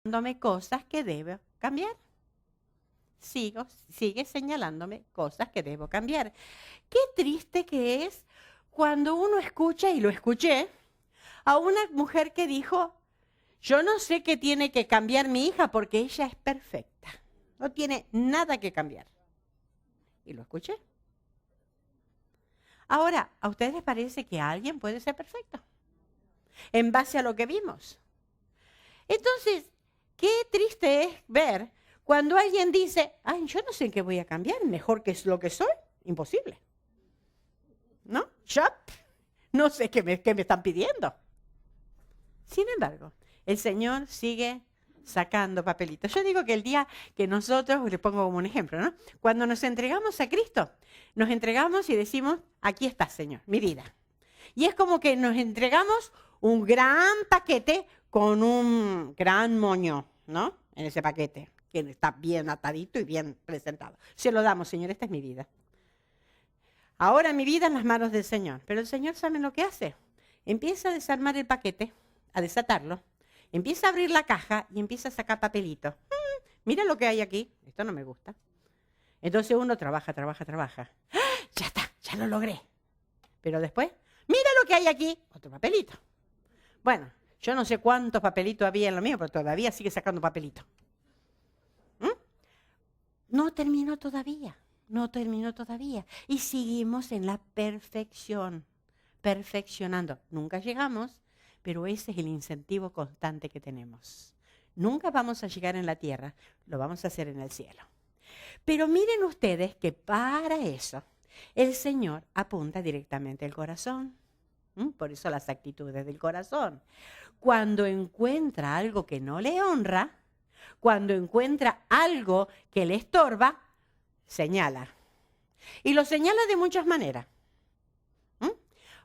señalándome cosas que debo cambiar. Sigue señalándome cosas que debo cambiar. Qué triste que es cuando uno escucha, y lo escuché, a una mujer que dijo, yo no sé qué tiene que cambiar mi hija porque ella es perfecta. No tiene nada que cambiar. Y lo escuché. Ahora, ¿a ustedes les parece que alguien puede ser perfecto? En base a lo que vimos. Entonces, qué triste es ver cuando alguien dice, ay, yo no sé en qué voy a cambiar, mejor que es lo que soy. Imposible. ¿No? Yo no sé qué me están pidiendo. Sin embargo, el Señor sigue sacando papelitos. Yo digo que el día que nosotros, le pongo como un ejemplo, ¿no? Cuando nos entregamos a Cristo, nos entregamos y decimos, aquí está, Señor, mi vida. Y es como que nos entregamos un gran paquete con un gran moño, ¿no? En ese paquete, que está bien atadito y bien presentado. Se lo damos, Señor, esta es mi vida. Ahora mi vida en las manos del Señor. Pero el Señor, ¿saben lo que hace? Empieza a desarmar el paquete, a desatarlo, empieza a abrir la caja y empieza a sacar papelitos. Mira lo que hay aquí. Esto no me gusta. Entonces uno trabaja. ¡Ah! Ya está, ya lo logré. Pero después, mira lo que hay aquí. Otro papelito. Bueno, yo no sé cuántos papelitos había en lo mío, pero todavía sigue sacando papelitos. No terminó todavía. No terminó todavía. Y seguimos en la perfección. Perfeccionando. Nunca llegamos, pero ese es el incentivo constante que tenemos. Nunca vamos a llegar en la tierra, lo vamos a hacer en el cielo. Pero miren ustedes que para eso el Señor apunta directamente al corazón. Por eso las actitudes del corazón. Cuando encuentra algo que no le honra, cuando encuentra algo que le estorba, señala. Y lo señala de muchas maneras.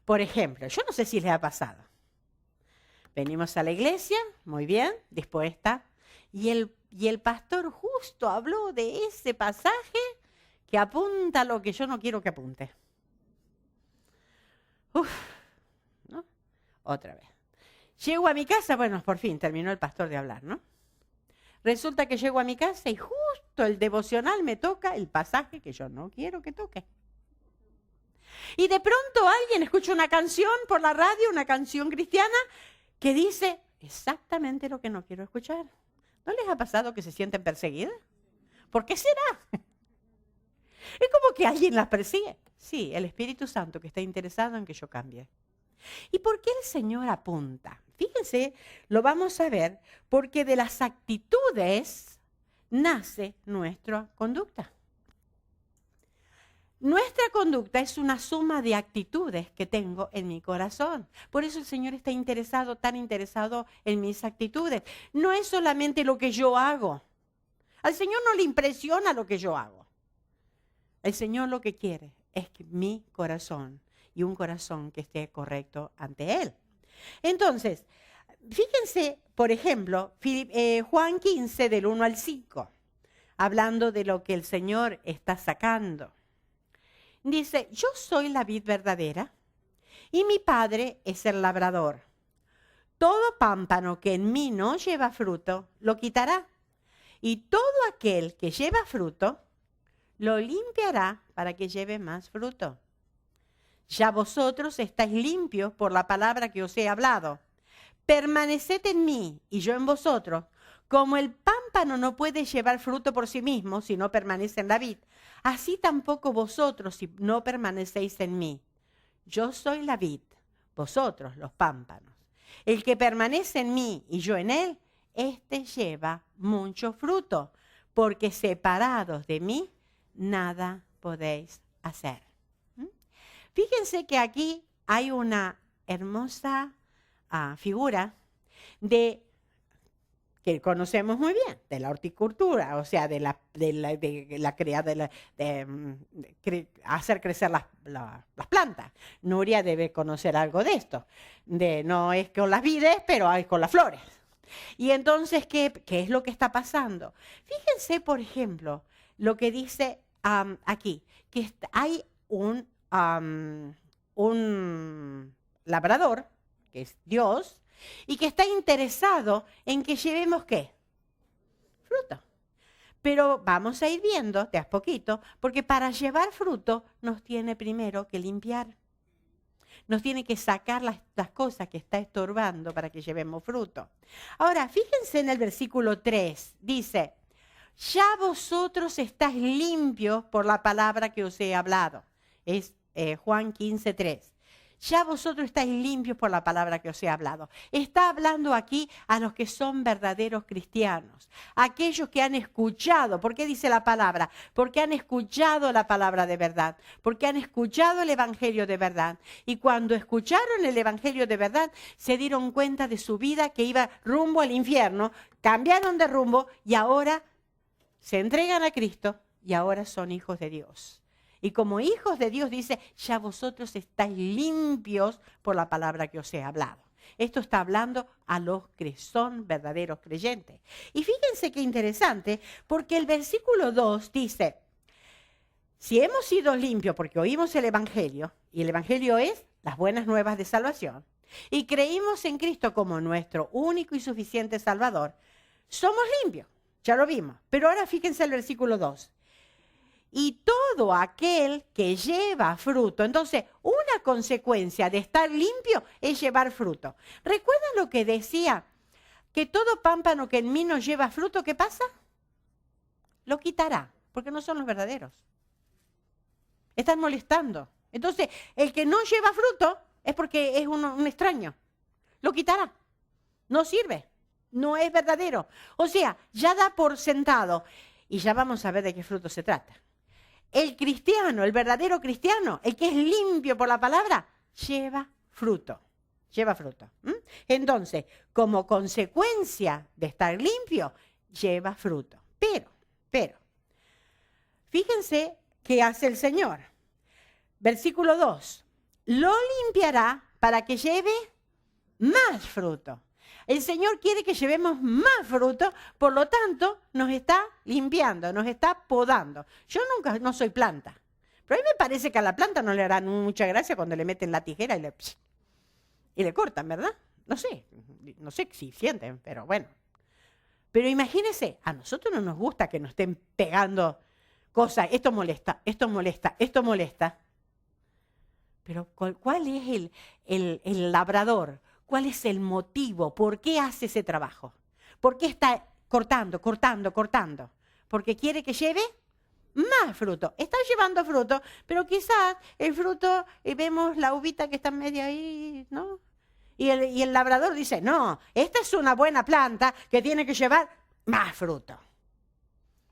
Por ejemplo, yo no sé si les ha pasado. Venimos a la iglesia, muy bien, dispuesta, y el pastor justo habló de ese pasaje que apunta a lo que yo no quiero que apunte. ¿No? Otra vez. Llego a mi casa, bueno, por fin terminó el pastor de hablar, ¿no? Resulta que llego a mi casa y justo el devocional me toca el pasaje que yo no quiero que toque. Y de pronto alguien escucha una canción por la radio, una canción cristiana, que dice exactamente lo que no quiero escuchar. ¿No les ha pasado que se sienten perseguidas? ¿Por qué será? Es como que alguien las persigue. Sí, el Espíritu Santo que está interesado en que yo cambie. ¿Y por qué el Señor apunta? Fíjense, lo vamos a ver, porque de las actitudes nace nuestra conducta. Nuestra conducta es una suma de actitudes que tengo en mi corazón. Por eso el Señor está interesado, tan interesado en mis actitudes. No es solamente lo que yo hago. Al Señor no le impresiona lo que yo hago. El Señor lo que quiere es que mi corazón y un corazón que esté correcto ante Él. Entonces, fíjense, por ejemplo, Juan 15, del 1 al 5, hablando de lo que el Señor está sacando. Dice, yo soy la vid verdadera y mi Padre es el labrador. Todo pámpano que en mí no lleva fruto, lo quitará. Y todo aquel que lleva fruto, lo limpiará para que lleve más fruto. Ya vosotros estáis limpios por la palabra que os he hablado. Permaneced en mí y yo en vosotros. Como el pámpano no puede llevar fruto por sí mismo si no permanece en la vid, así tampoco vosotros si no permanecéis en mí. Yo soy la vid, vosotros los pámpanos. El que permanece en mí y yo en él, éste lleva mucho fruto, porque separados de mí, nada podéis hacer. Fíjense que aquí hay una hermosa figura que conocemos muy bien, de la horticultura, o sea, hacer crecer las plantas. Nuria debe conocer algo de esto. No es con las vides, pero es con las flores. Y entonces, ¿qué es lo que está pasando? Fíjense, por ejemplo, lo que dice aquí, que hay un labrador, que es Dios, y que está interesado en que llevemos ¿qué? fruto. Pero vamos a ir viendo de a poquito, porque para llevar fruto nos tiene primero que limpiar. Nos tiene que sacar las cosas que está estorbando para que llevemos fruto. Ahora, fíjense en el versículo 3. Dice, ya vosotros estáis limpios por la palabra que os he hablado. Es Juan 15:3. Ya vosotros estáis limpios por la palabra que os he hablado. Está hablando aquí a los que son verdaderos cristianos. Aquellos que han escuchado. ¿Por qué dice la palabra? Porque han escuchado la palabra de verdad. Porque han escuchado el evangelio de verdad. Y cuando escucharon el evangelio de verdad, se dieron cuenta de su vida que iba rumbo al infierno. Cambiaron de rumbo y ahora se entregan a Cristo y ahora son hijos de Dios. Y como hijos de Dios dice, ya vosotros estáis limpios por la palabra que os he hablado. Esto está hablando a los que son verdaderos creyentes. Y fíjense qué interesante, porque el versículo 2 dice, si hemos sido limpios porque oímos el evangelio, y el evangelio es las buenas nuevas de salvación, y creímos en Cristo como nuestro único y suficiente Salvador, somos limpios, ya lo vimos. Pero ahora fíjense el versículo 2. Y todo aquel que lleva fruto. Entonces, una consecuencia de estar limpio es llevar fruto. ¿Recuerdan lo que decía? Que todo pámpano que en mí no lleva fruto, ¿qué pasa? Lo quitará, porque no son los verdaderos. Están molestando. Entonces, el que no lleva fruto es porque es un extraño. Lo quitará. No sirve. No es verdadero. O sea, ya da por sentado. Y ya vamos a ver de qué fruto se trata. El cristiano, el verdadero cristiano, el que es limpio por la palabra, lleva fruto. Lleva fruto. Entonces, como consecuencia de estar limpio, lleva fruto. Pero, fíjense qué hace el Señor. Versículo 2. Lo limpiará para que lleve más fruto. El Señor quiere que llevemos más fruto, por lo tanto, nos está limpiando, nos está podando. Yo no soy planta, pero a mí me parece que a la planta no le harán mucha gracia cuando le meten la tijera y le cortan, ¿verdad? No sé si sienten, pero bueno. Pero imagínense, a nosotros no nos gusta que nos estén pegando cosas, esto molesta, esto molesta, esto molesta. Pero ¿cuál es el labrador? ¿Cuál es el motivo? ¿Por qué hace ese trabajo? ¿Por qué está cortando? Porque quiere que lleve más fruto. Está llevando fruto, pero quizás el fruto, vemos la uvita que está media ahí, ¿no? Y el labrador dice, no, esta es una buena planta que tiene que llevar más fruto.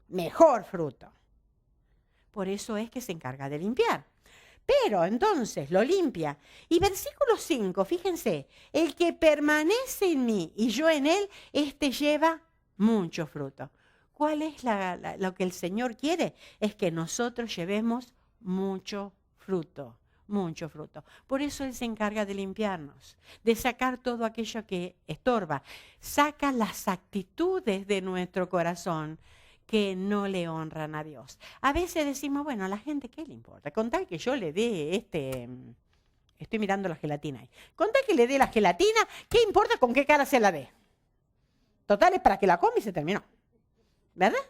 Mejor fruto. Por eso es que se encarga de limpiar. Pero entonces lo limpia. Y versículo 5, fíjense, el que permanece en mí y yo en él, este lleva mucho fruto. ¿Cuál es lo que el Señor quiere? Es que nosotros llevemos mucho fruto, mucho fruto. Por eso Él se encarga de limpiarnos, de sacar todo aquello que estorba. Saca las actitudes de nuestro corazón que no le honran a Dios. A veces decimos, bueno, a la gente, ¿qué le importa? Con tal que yo le dé estoy mirando la gelatina ahí. Con tal que le dé la gelatina, ¿qué importa con qué cara se la dé? Total, es para que la come y se terminó. ¿Verdad?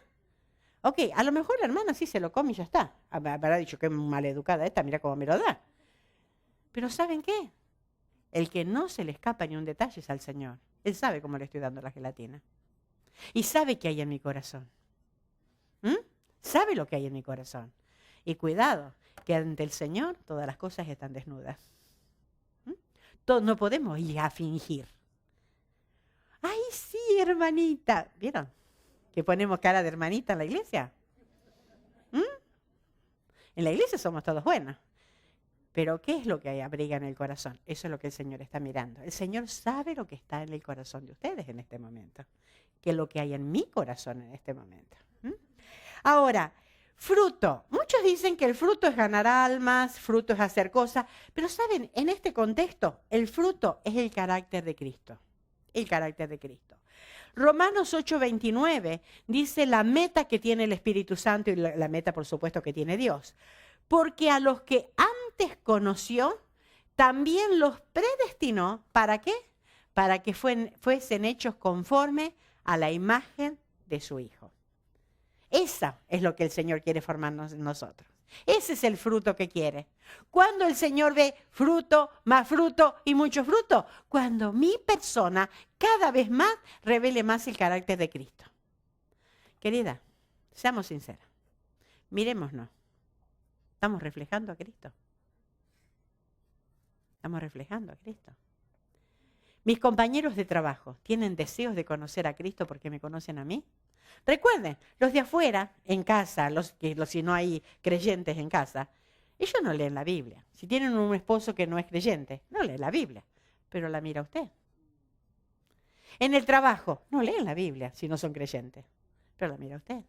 Ok, a lo mejor la hermana sí se lo come y ya está. Habrá dicho que es maleducada esta, mira cómo me lo da. Pero ¿saben qué? El que no se le escapa ni un detalle es al Señor. Él sabe cómo le estoy dando la gelatina. Y sabe qué hay en mi corazón. Sabe lo que hay en mi corazón. Y cuidado, que ante el Señor todas las cosas están desnudas. No podemos ir a fingir. ¡Ay, sí, hermanita! ¿Vieron? Que ponemos cara de hermanita en la iglesia. En la iglesia somos todos buenos. Pero ¿qué es lo que abriga en el corazón? Eso es lo que el Señor está mirando. El Señor sabe lo que está en el corazón de ustedes en este momento. Que es lo que hay en mi corazón en este momento. Ahora, fruto. Muchos dicen que el fruto es ganar almas, fruto es hacer cosas. Pero ¿saben? En este contexto, el fruto es el carácter de Cristo. El carácter de Cristo. Romanos 8:29 dice la meta que tiene el Espíritu Santo y la meta, por supuesto, que tiene Dios. Porque a los que antes conoció, también los predestinó. ¿Para qué? Para que fuesen hechos conforme a la imagen de su Hijo. Eso es lo que el Señor quiere formarnos en nosotros. Ese es el fruto que quiere. Cuando el Señor ve fruto, más fruto y mucho fruto. Cuando mi persona cada vez más revele más el carácter de Cristo. Querida, seamos sinceros. Mirémonos. ¿Estamos reflejando a Cristo? Estamos reflejando a Cristo. Mis compañeros de trabajo tienen deseos de conocer a Cristo porque me conocen a mí. Recuerden, los de afuera, en casa, si no hay creyentes en casa, ellos no leen la Biblia. Si tienen un esposo que no es creyente, no lee la Biblia, pero la mira usted. En el trabajo, no leen la Biblia si no son creyentes, pero la mira usted.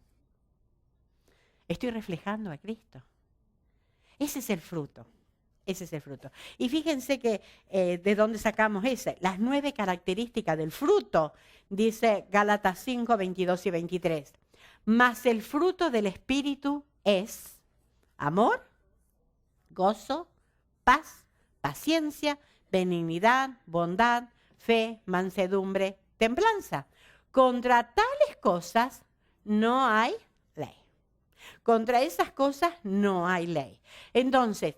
Estoy reflejando a Cristo. Ese es el fruto. Ese es el fruto. Y fíjense que de dónde sacamos ese. Las 9 características del fruto, dice Gálatas 5, 22 y 23. Mas el fruto del Espíritu es amor, gozo, paz, paciencia, benignidad, bondad, fe, mansedumbre, templanza. Contra tales cosas no hay ley. Contra esas cosas no hay ley. Entonces,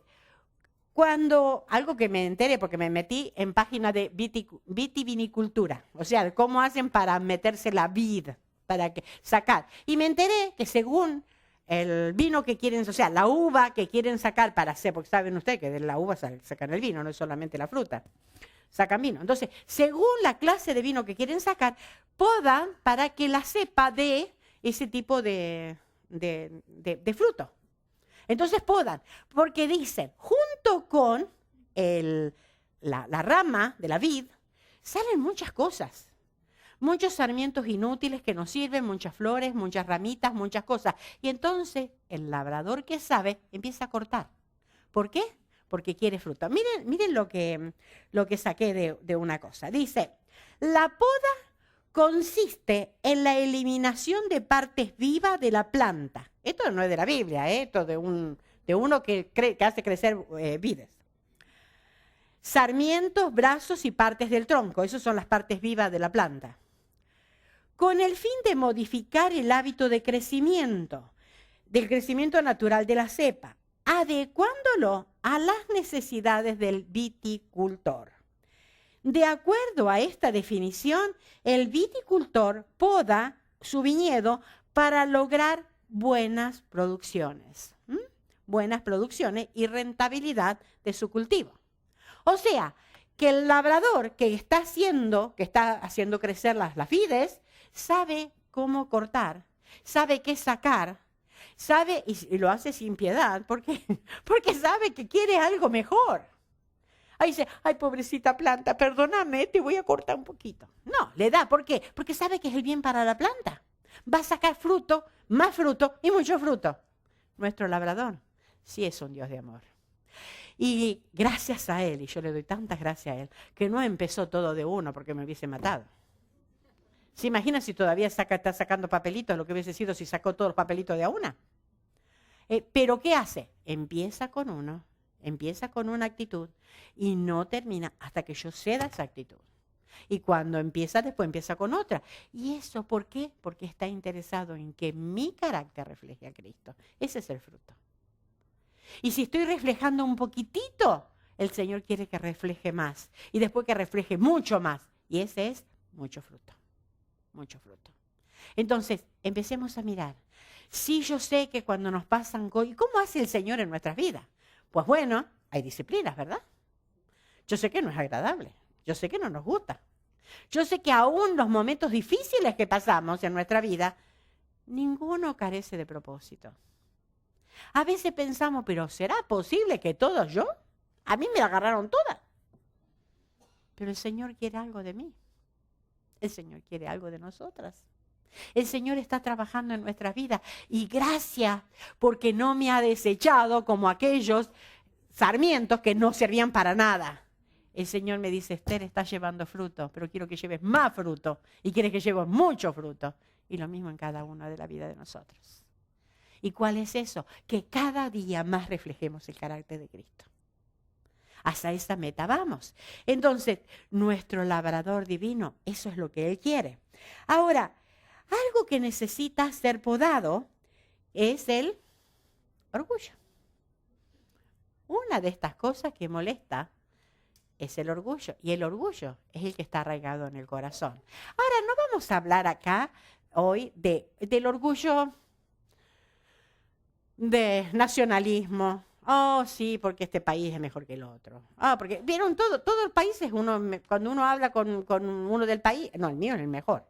algo que me enteré, porque me metí en página de vitivinicultura, o sea, cómo hacen para meterse la vid, para sacar. Y me enteré que según el vino que quieren, o sea, la uva que quieren sacar para hacer, porque saben ustedes que de la uva sacan el vino, no es solamente la fruta, sacan vino. Entonces, según la clase de vino que quieren sacar, podan para que la cepa dé ese tipo de fruto. Entonces podan, porque dicen, junto con la rama de la vid, salen muchas cosas. Muchos sarmientos inútiles que nos sirven, muchas flores, muchas ramitas, muchas cosas. Y entonces el labrador que sabe empieza a cortar. ¿Por qué? Porque quiere fruta. Miren lo que saqué de una cosa. Dice, la poda consiste en la eliminación de partes vivas de la planta. Esto no es de la Biblia, esto de uno que hace crecer vides. Sarmientos, brazos y partes del tronco, esas son las partes vivas de la planta. Con el fin de modificar el hábito de crecimiento, del crecimiento natural de la cepa, adecuándolo a las necesidades del viticultor. De acuerdo a esta definición, el viticultor poda su viñedo para lograr buenas producciones y rentabilidad de su cultivo. O sea, que el labrador que está haciendo crecer las vides, sabe cómo cortar, sabe qué sacar, sabe y lo hace sin piedad, porque sabe que quiere algo mejor. Ahí dice, ay, pobrecita planta, perdóname, te voy a cortar un poquito. No, le da, ¿por qué? Porque sabe que es el bien para la planta. Va a sacar fruto, más fruto y mucho fruto. Nuestro labrador sí es un Dios de amor. Y gracias a Él, y yo le doy tantas gracias a Él, que no empezó todo de uno porque me hubiese matado. ¿Se imagina si todavía está sacando papelitos, lo que hubiese sido si sacó todos los papelitos de a una? Pero ¿qué hace? Empieza con uno. Empieza con una actitud y no termina hasta que yo ceda esa actitud. Y cuando empieza, después empieza con otra. ¿Y eso por qué? Porque está interesado en que mi carácter refleje a Cristo. Ese es el fruto. Y si estoy reflejando un poquitito, el Señor quiere que refleje más. Y después que refleje mucho más. Y ese es mucho fruto. Mucho fruto. Entonces, empecemos a mirar. Sí, yo sé que cuando nos pasan cosas, ¿y cómo hace el Señor en nuestras vidas? Pues bueno, hay disciplinas, ¿verdad? Yo sé que no es agradable, yo sé que no nos gusta. Yo sé que aún los momentos difíciles que pasamos en nuestra vida, ninguno carece de propósito. A veces pensamos, pero ¿será posible que todos yo? A mí me la agarraron todas. Pero el Señor quiere algo de mí. El Señor quiere algo de nosotras. El Señor está trabajando en nuestras vidas y gracias porque no me ha desechado como aquellos sarmientos que no servían para nada. El Señor me dice, Esther, estás llevando fruto, pero quiero que lleves más fruto y quieres que lleves mucho fruto. Y lo mismo en cada una de la vida de nosotros. ¿Y cuál es eso? Que cada día más reflejemos el carácter de Cristo. Hasta esa meta vamos. Entonces, nuestro labrador divino, eso es lo que Él quiere. Ahora, Algo que necesita ser podado es el orgullo. Una de estas cosas que molesta es el orgullo. Y el orgullo es el que está arraigado en el corazón. Ahora, no vamos a hablar acá hoy del orgullo de nacionalismo. Oh, sí, porque este país es mejor que el otro. Ah, porque, vieron, todo el país es uno, cuando uno habla con uno del país, no, el mío es el mejor.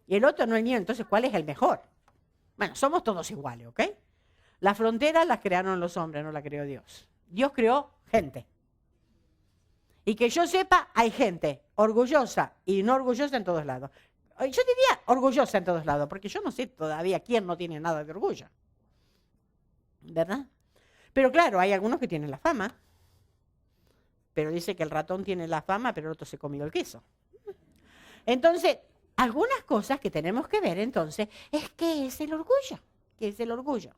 Y el otro no es el mío, entonces, ¿cuál es el mejor? Bueno, somos todos iguales, ¿ok? Las fronteras las crearon los hombres, no las creó Dios. Dios creó gente. Y que yo sepa, hay gente orgullosa y no orgullosa en todos lados. Yo diría orgullosa en todos lados, porque yo no sé todavía quién no tiene nada de orgullo. ¿Verdad? Pero claro, hay algunos que tienen la fama. Pero dice que el ratón tiene la fama, pero el otro se comió el queso. Entonces, algunas cosas que tenemos que ver entonces es qué es el orgullo. ¿Qué es el orgullo?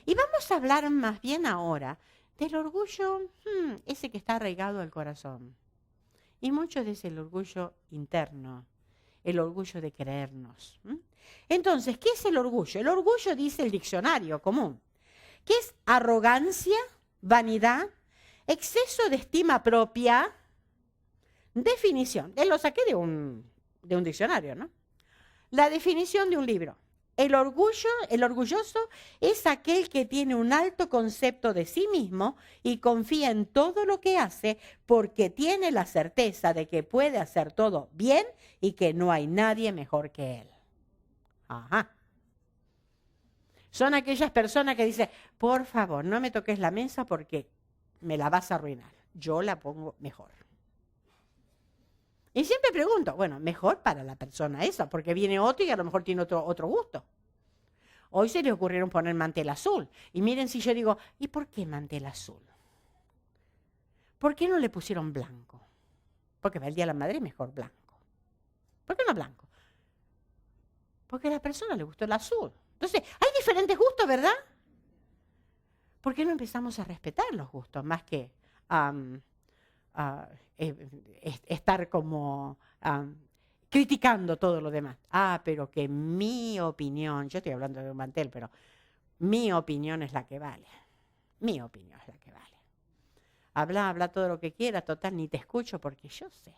Y vamos a hablar más bien ahora del orgullo, ese que está arraigado al corazón. Y mucho es el orgullo interno, el orgullo de creernos. Entonces, ¿qué es el orgullo? El orgullo, dice el diccionario común, que es arrogancia, vanidad, exceso de estima propia. Definición, lo saqué de un diccionario, ¿no? La definición de un libro. El orgulloso es aquel que tiene un alto concepto de sí mismo y confía en todo lo que hace porque tiene la certeza de que puede hacer todo bien y que no hay nadie mejor que él. Ajá. Son aquellas personas que dicen, por favor, no me toques la mesa porque me la vas a arruinar. Yo la pongo mejor. Y siempre pregunto, bueno, mejor para la persona esa, porque viene otro y a lo mejor tiene otro gusto. Hoy se le ocurrieron poner mantel azul. Y miren si yo digo, ¿y por qué mantel azul? ¿Por qué no le pusieron blanco? Porque va el Día de la Madre, mejor blanco. ¿Por qué no blanco? Porque a la persona le gustó el azul. Entonces, hay diferentes gustos, ¿verdad? ¿Por qué no empezamos a respetar los gustos más que estar como criticando todo lo demás? Pero que mi opinión, yo estoy hablando de un mantel, pero mi opinión es la que vale. Mi opinión es la que vale. Habla todo lo que quieras, total, ni te escucho porque yo sé.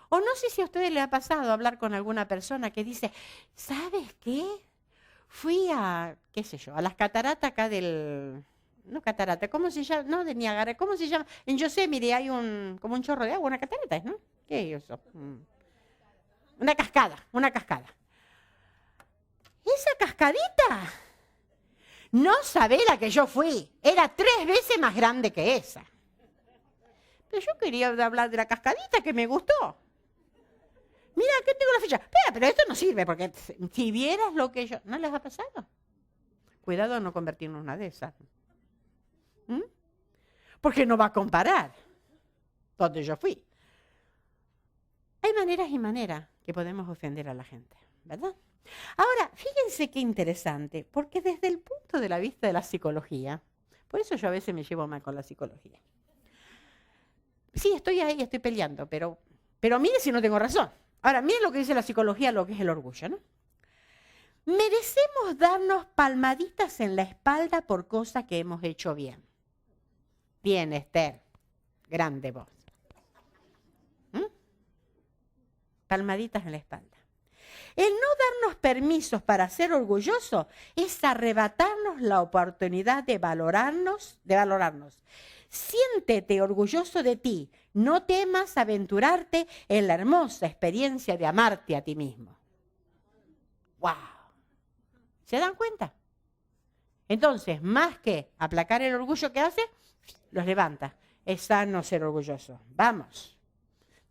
O no sé si a ustedes les ha pasado hablar con alguna persona que dice, ¿sabes qué? Fui a, qué sé yo, a las cataratas acá no catarata, ¿cómo se llama? No, de Niágara, ¿cómo se llama? En Yosemite hay como un chorro de agua, una catarata, ¿no? ¿Qué es eso? Una cascada. Esa cascadita, no sabé la que yo fui, era 3 veces más grande que esa. Pero yo quería hablar de la cascadita que me gustó. Mira, aquí tengo la ficha. Pero esto no sirve, porque si vieras lo que yo... ¿No les ha pasado? Cuidado de no convertirnos en una de esas. Porque no va a comparar donde yo fui. Hay maneras y maneras que podemos ofender a la gente, ¿verdad? Ahora, fíjense qué interesante, porque desde el punto de la vista de la psicología, por eso yo a veces me llevo mal con la psicología. Sí, estoy ahí, estoy peleando, pero mire si no tengo razón. Ahora, miren lo que dice la psicología, lo que es el orgullo, ¿no? Merecemos darnos palmaditas en la espalda por cosas que hemos hecho bien. Bien, Esther. Grande voz. Palmaditas en la espalda. El no darnos permisos para ser orgullosos es arrebatarnos la oportunidad de valorarnos. Siéntete orgulloso de ti. No temas aventurarte en la hermosa experiencia de amarte a ti mismo. ¡Wow! ¿Se dan cuenta? Entonces, más que aplacar el orgullo que hace, los levanta. Es sano ser orgulloso. Vamos.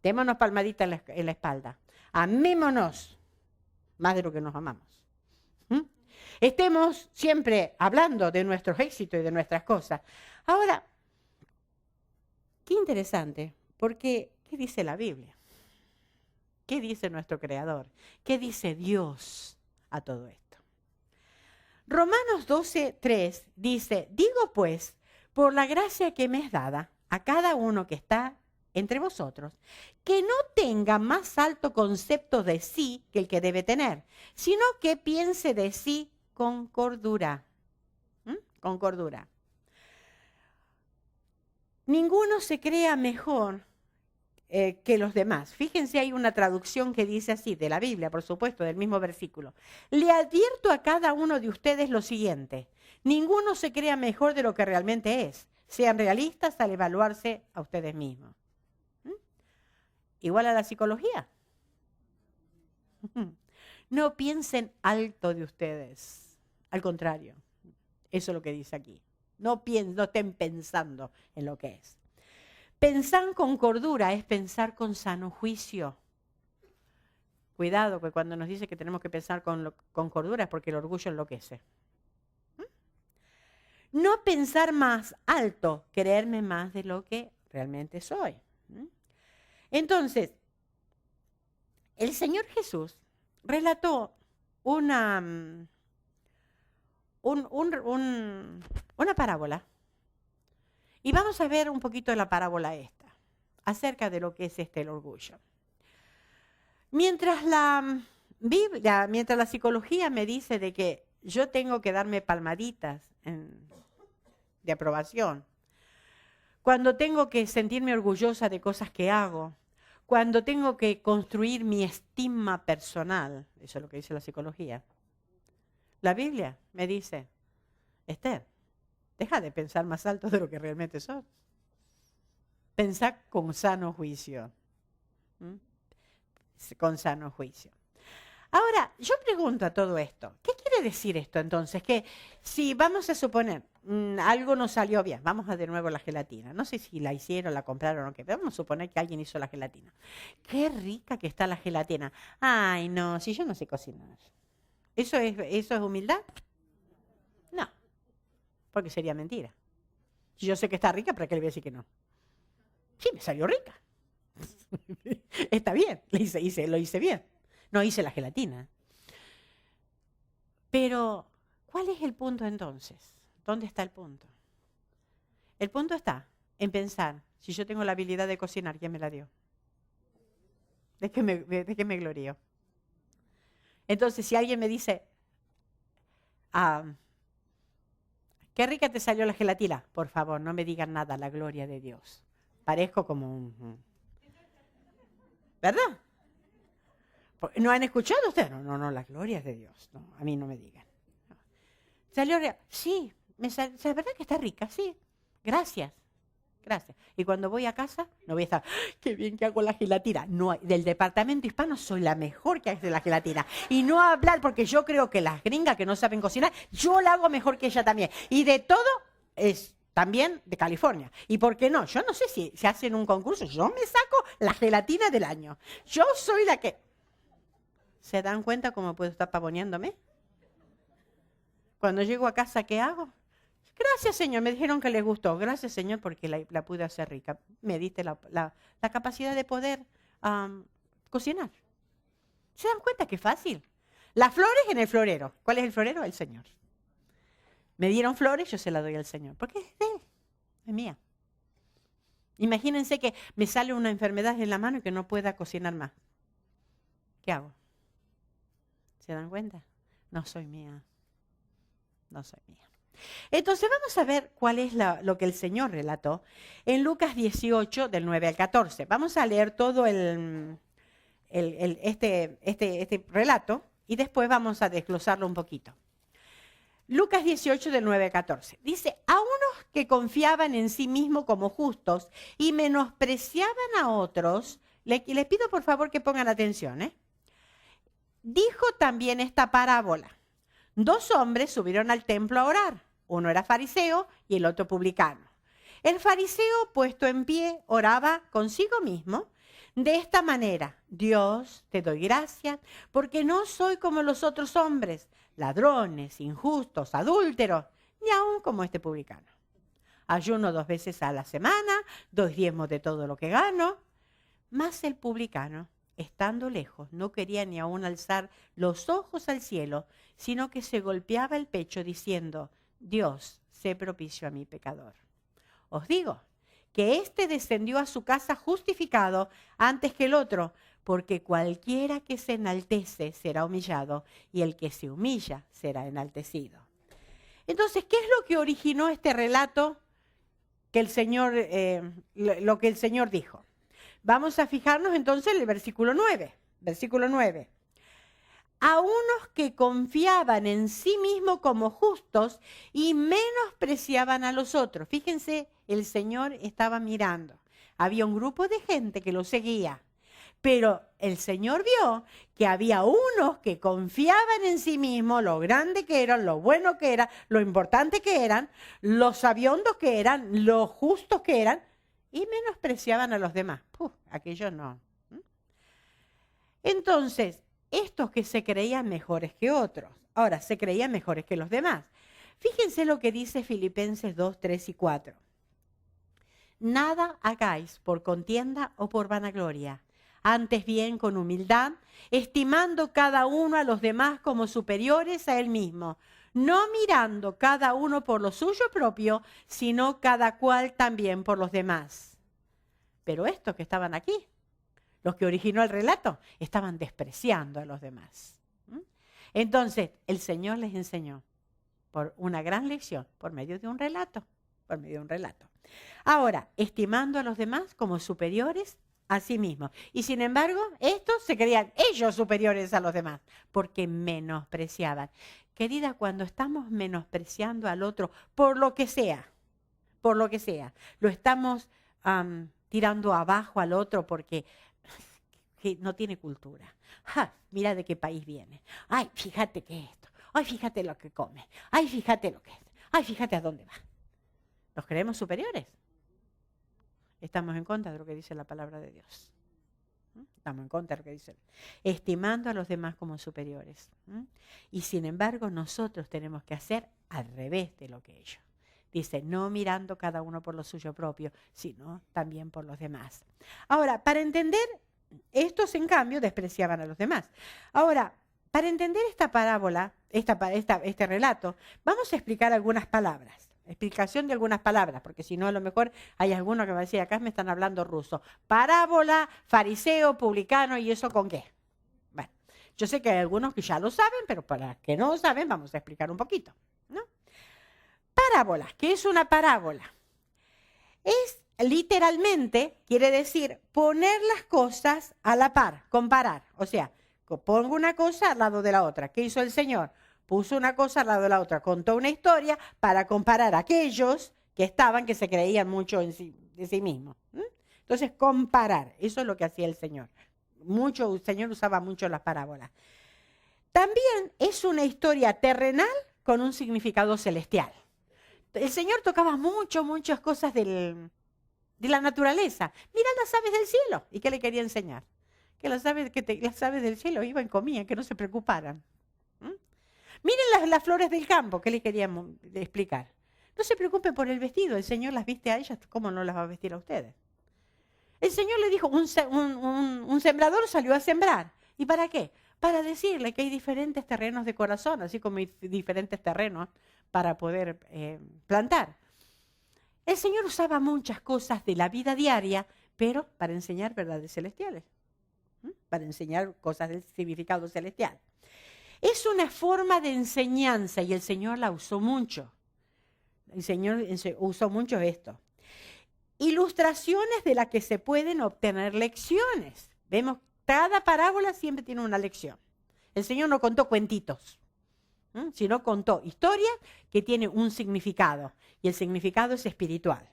Démonos palmaditas en la espalda. Amémonos más de lo que nos amamos. Estemos siempre hablando de nuestros éxitos y de nuestras cosas. Ahora, qué interesante, porque ¿qué dice la Biblia? ¿Qué dice nuestro Creador? ¿Qué dice Dios a todo esto? Romanos 12:3 dice, digo pues, por la gracia que me es dada, a cada uno que está entre vosotros que no tenga más alto concepto de sí que el que debe tener, sino que piense de sí con cordura. Con cordura. Ninguno se crea mejor que los demás. Fíjense, hay una traducción que dice así, de la Biblia, por supuesto, del mismo versículo. Le advierto a cada uno de ustedes lo siguiente: ninguno se crea mejor de lo que realmente es. Sean realistas al evaluarse a ustedes mismos. Igual a la psicología. No piensen alto de ustedes. Al contrario, eso es lo que dice aquí. No estén pensando en lo que es. Pensar con cordura es pensar con sano juicio. Cuidado, que cuando nos dice que tenemos que pensar con cordura es porque el orgullo enloquece. No pensar más alto, creerme más de lo que realmente soy. Entonces, el Señor Jesús relató una parábola. Y vamos a ver un poquito de la parábola esta, acerca de lo que es el orgullo. Mientras la psicología me dice de que yo tengo que darme palmaditas de aprobación, cuando tengo que sentirme orgullosa de cosas que hago, cuando tengo que construir mi estima personal, eso es lo que dice la psicología. La Biblia me dice: Esther, deja de pensar más alto de lo que realmente sos. Pensá con sano juicio. Con sano juicio. Ahora, yo pregunto a todo esto, ¿qué quiere decir esto entonces? Que si vamos a suponer, algo no salió bien, vamos a de nuevo la gelatina. No sé si la hicieron, la compraron o qué, pero vamos a suponer que alguien hizo la gelatina. Qué rica que está la gelatina. Ay, no, si yo no sé cocinar. ¿Eso es humildad? No, porque sería mentira. Si yo sé que está rica, ¿para qué le voy a decir que no? Sí, me salió rica. Está bien, lo hice bien. No hice la gelatina. Pero, ¿cuál es el punto entonces? ¿Dónde está el punto? El punto está en pensar, si yo tengo la habilidad de cocinar, ¿quién me la dio? ¿De qué me glorío? Entonces, si alguien me dice, qué rica te salió la gelatina, por favor, no me digan nada, la gloria de Dios. Parezco como un... ¿Verdad? ¿No han escuchado ustedes? No, la gloria es de Dios. No, a mí no me digan. No. ¿Salió rica? Sí, ¿es verdad que está rica? Sí, gracias. Y cuando voy a casa, no voy a estar, qué bien que hago la gelatina. No, del departamento hispano soy la mejor que hace la gelatina. Y no hablar, porque yo creo que las gringas que no saben cocinar, yo la hago mejor que ella también. Y de todo es también de California. ¿Y por qué no? Yo no sé si se hacen un concurso. Yo me saco la gelatina del año. Yo soy la que... ¿Se dan cuenta cómo puedo estar pavoneándome? Cuando llego a casa, ¿qué hago? Gracias, Señor. Me dijeron que les gustó. Gracias, Señor, porque la pude hacer rica. Me diste la capacidad de poder cocinar. ¿Se dan cuenta qué fácil? Las flores en el florero. ¿Cuál es el florero? El Señor. Me dieron flores, yo se las doy al Señor. Porque es de Él, es mía. Imagínense que me sale una enfermedad en la mano y que no pueda cocinar más. ¿Qué hago? ¿Se dan cuenta? No soy mía. No soy mía. Entonces vamos a ver cuál es lo que el Señor relató en Lucas 18, del 9 al 14. Vamos a leer todo este relato y después vamos a desglosarlo un poquito. Lucas 18, del 9 al 14. Dice, a unos que confiaban en sí mismos como justos y menospreciaban a otros, les pido por favor que pongan atención, dijo también esta parábola. 2 hombres subieron al templo a orar. Uno era fariseo y el otro publicano. El fariseo, puesto en pie, oraba consigo mismo de esta manera: Dios, te doy gracias porque no soy como los otros hombres, ladrones, injustos, adúlteros, ni aun como este publicano. Ayuno 2 veces a la semana, 2 diezmos de todo lo que gano. Mas el publicano, estando lejos, no quería ni aun alzar los ojos al cielo, sino que se golpeaba el pecho diciendo: Dios, sé propicio a mi pecador. Os digo que éste descendió a su casa justificado antes que el otro, porque cualquiera que se enaltece será humillado, y el que se humilla será enaltecido. Entonces, ¿qué es lo que originó este relato que el Señor, lo que el Señor dijo? Vamos a fijarnos entonces en el versículo 9. Versículo 9. A unos que confiaban en sí mismos como justos y menospreciaban a los otros. Fíjense, el Señor estaba mirando. Había un grupo de gente que lo seguía. Pero el Señor vio que había unos que confiaban en sí mismos, lo grande que eran, lo bueno que eran, lo importante que eran, lo sabiondos que eran, lo justos que eran, y menospreciaban a los demás. Aquellos no. Entonces, estos que se creían mejores que otros, ahora se creían mejores que los demás. Fíjense lo que dice Filipenses 2, 3 y 4. Nada hagáis por contienda o por vanagloria. Antes bien, con humildad, estimando cada uno a los demás como superiores a él mismo, no mirando cada uno por lo suyo propio, sino cada cual también por los demás. Pero estos que estaban aquí, los que originó el relato, estaban despreciando a los demás. Entonces, el Señor les enseñó por una gran lección, por medio de un relato, Ahora, estimando a los demás como superiores a sí mismos. Y sin embargo, estos se creían ellos superiores a los demás, porque menospreciaban. Querida, cuando estamos menospreciando al otro, por lo que sea, lo estamos tirando abajo al otro porque que no tiene cultura. Mira de qué país viene. Ay, fíjate que esto. Ay, fíjate lo que come. Ay, fíjate lo que es. Ay, fíjate a dónde va. ¿Nos creemos superiores? Estamos en contra de lo que dice la palabra de Dios. Estamos en contra de lo que dice. Estimando a los demás como superiores. Y sin embargo, nosotros tenemos que hacer al revés de lo que ellos. Dice, no mirando cada uno por lo suyo propio, sino también por los demás. Ahora, para entender, estos en cambio despreciaban a los demás. Ahora, para entender esta parábola, este relato, vamos a explicar algunas palabras. Explicación de algunas palabras, porque si no a lo mejor hay alguno que va a decir, acá me están hablando ruso. Parábola, fariseo, publicano, ¿y eso con qué? Bueno, yo sé que hay algunos que ya lo saben, pero para los que no lo saben vamos a explicar un poquito, ¿no? Parábola, ¿qué es una parábola? Es literalmente, quiere decir, poner las cosas a la par, comparar. O sea, pongo una cosa al lado de la otra. ¿Qué hizo el Señor? Puso una cosa al lado de la otra, contó una historia para comparar a aquellos que se creían mucho de sí mismos. Entonces, comparar, eso es lo que hacía el Señor. El Señor usaba mucho las parábolas. También es una historia terrenal con un significado celestial. El Señor tocaba muchas cosas de la naturaleza. Mira las aves del cielo. ¿Y qué le quería enseñar? Que las aves del cielo iban y comían, que no se preocuparan. Miren las flores del campo, ¿qué les queríamos explicar? No se preocupen por el vestido, el Señor las viste a ellas, ¿cómo no las va a vestir a ustedes? El Señor le dijo, un sembrador salió a sembrar. ¿Y para qué? Para decirle que hay diferentes terrenos de corazón, así como hay diferentes terrenos para poder plantar. El Señor usaba muchas cosas de la vida diaria, pero para enseñar verdades celestiales, para enseñar cosas del significado celestial. Es una forma de enseñanza y el Señor la usó mucho. El Señor usó mucho esto. Ilustraciones de las que se pueden obtener lecciones. Vemos, cada parábola siempre tiene una lección. El Señor no contó cuentitos, sino contó historias que tienen un significado. Y el significado es espiritual.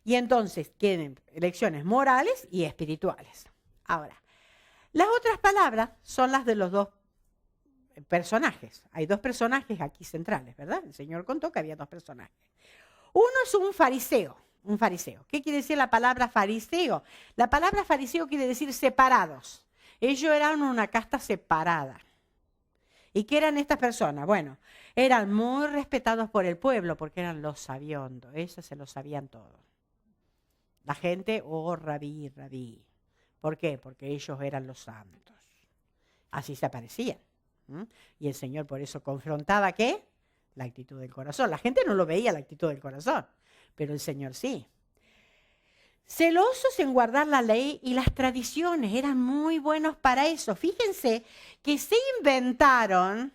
Y entonces tienen lecciones morales y espirituales. Ahora, las otras palabras son las de los dos personajes. Hay dos personajes aquí centrales, ¿verdad? El Señor contó que había dos personajes. Uno es un fariseo. Un fariseo. ¿Qué quiere decir la palabra fariseo? La palabra fariseo quiere decir separados. Ellos eran una casta separada. ¿Y qué eran estas personas? Bueno, eran muy respetados por el pueblo porque eran los sabiondos. Ellos se lo sabían todo. La gente, rabí, rabí. ¿Por qué? Porque ellos eran los santos. Así se aparecían. Y el Señor por eso confrontaba, ¿qué? La actitud del corazón. La gente no lo veía, la actitud del corazón, pero el Señor sí. Celosos en guardar la ley y las tradiciones, eran muy buenos para eso. Fíjense que se inventaron,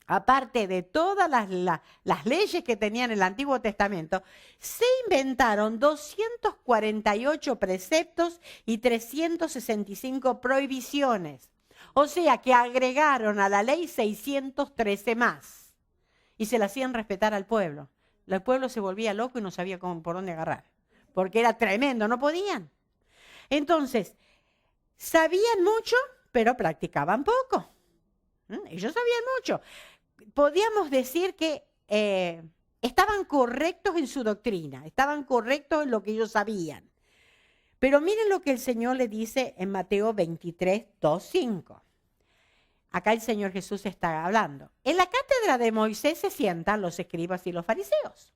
aparte de todas las leyes que tenían en el Antiguo Testamento, se inventaron 248 preceptos y 365 prohibiciones. O sea que agregaron a la ley 613 más y se la hacían respetar al pueblo. El pueblo se volvía loco y no sabía por dónde agarrar, porque era tremendo, no podían. Entonces, sabían mucho, pero practicaban poco. Ellos sabían mucho. Podíamos decir que estaban correctos en su doctrina, estaban correctos en lo que ellos sabían. Pero miren lo que el Señor le dice en Mateo 23, 2, 5. Acá el Señor Jesús está hablando. En la cátedra de Moisés se sientan los escribas y los fariseos.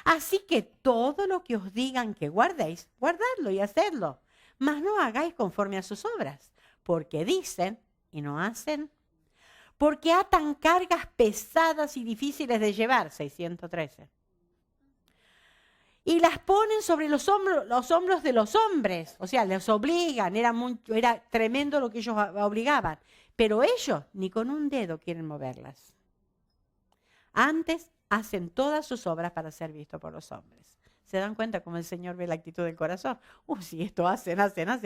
Así que todo lo que os digan que guardéis, guardadlo y hacedlo. Mas no hagáis conforme a sus obras, porque dicen y no hacen. Porque atan cargas pesadas y difíciles de llevar, 613. Y las ponen sobre los hombros de los hombres, o sea, les obligan, era tremendo lo que ellos obligaban. Pero ellos ni con un dedo quieren moverlas. Antes hacen todas sus obras para ser vistos por los hombres. ¿Se dan cuenta cómo el Señor ve la actitud del corazón? Sí, esto hacen,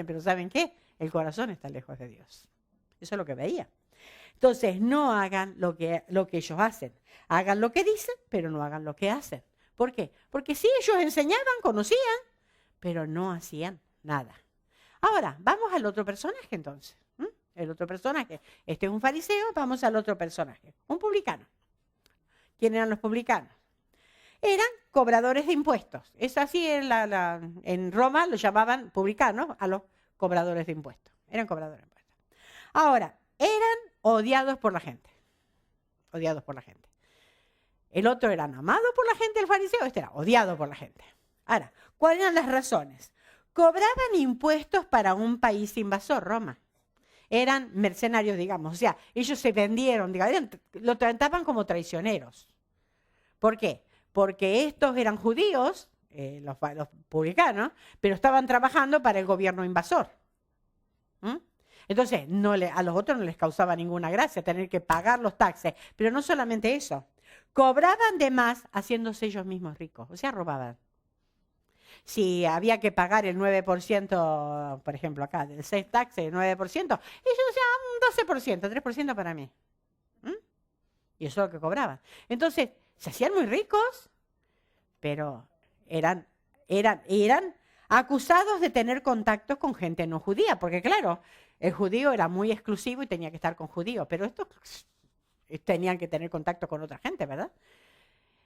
pero ¿saben qué? El corazón está lejos de Dios. Eso es lo que veía. Entonces, no hagan lo que ellos hacen. Hagan lo que dicen, pero no hagan lo que hacen. ¿Por qué? Porque sí, ellos enseñaban, conocían, pero no hacían nada. Ahora, vamos al otro personaje entonces. El otro personaje. Este es un fariseo, vamos al otro personaje. Un publicano. ¿Quién eran los publicanos? Eran cobradores de impuestos. Es así, en Roma lo llamaban publicanos a los cobradores de impuestos. Eran cobradores de impuestos. Ahora, eran odiados por la gente. Odiados por la gente. El otro era amado por la gente, el fariseo, este era odiado por la gente. Ahora, ¿cuáles eran las razones? Cobraban impuestos para un país invasor, Roma. Eran mercenarios, digamos, o sea, ellos se vendieron, digamos, lo trataban como traicioneros. ¿Por qué? Porque estos eran judíos, los publicanos, pero estaban trabajando para el gobierno invasor. Entonces, a los otros no les causaba ninguna gracia tener que pagar los taxes, pero no solamente eso, cobraban de más haciéndose ellos mismos ricos, o sea, robaban. Si había que pagar el 9%, por ejemplo, acá, del sales tax, el 9%, ellos decían 12%, 3% para mí. Y eso es lo que cobraban. Entonces, se hacían muy ricos, pero eran acusados de tener contactos con gente no judía, porque claro, el judío era muy exclusivo y tenía que estar con judíos, pero estos tenían que tener contacto con otra gente, ¿verdad?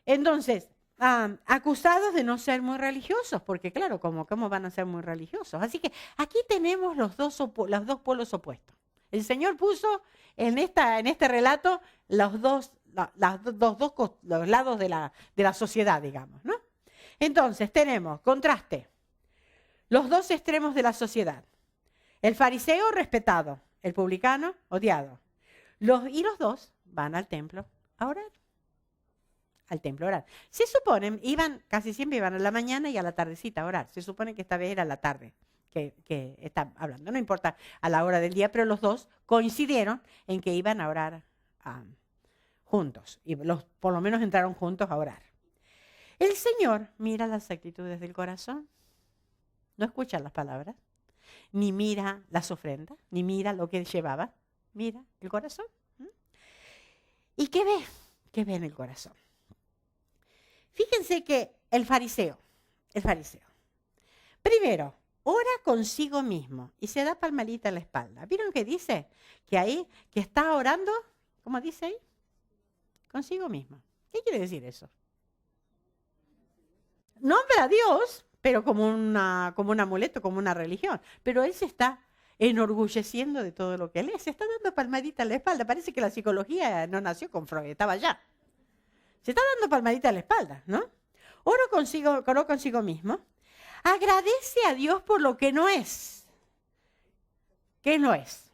Entonces, acusados de no ser muy religiosos, porque claro, ¿cómo van a ser muy religiosos? Así que aquí tenemos los dos polos opuestos. El Señor puso en este relato los lados de la sociedad, digamos, ¿no? Entonces, tenemos contraste, los dos extremos de la sociedad. El fariseo respetado, el publicano odiado. Y los dos van al templo a orar. Al templo a orar. Se supone, casi siempre iban a la mañana y a la tardecita a orar. Se supone que esta vez era la tarde que está hablando. No importa a la hora del día, pero los dos coincidieron en que iban a orar juntos. Y por lo menos entraron juntos a orar. El Señor mira las actitudes del corazón. No escucha las palabras, ni mira las ofrendas, ni mira lo que llevaba. Mira el corazón. ¿Y qué ve? ¿Qué ve en el corazón? Fíjense que el fariseo, primero, ora consigo mismo y se da palmadita en la espalda. ¿Vieron que dice? Que está orando, ¿cómo dice ahí? Consigo mismo. ¿Qué quiere decir eso? Nombra a Dios, pero como un amuleto, como una religión. Pero él se está enorgulleciendo de todo lo que él es. Se está dando palmadita en la espalda. Parece que la psicología no nació con Freud, estaba allá. Se está dando palmadita en la espalda, ¿no? Oro consigo mismo. Agradece a Dios por lo que no es. ¿Qué no es?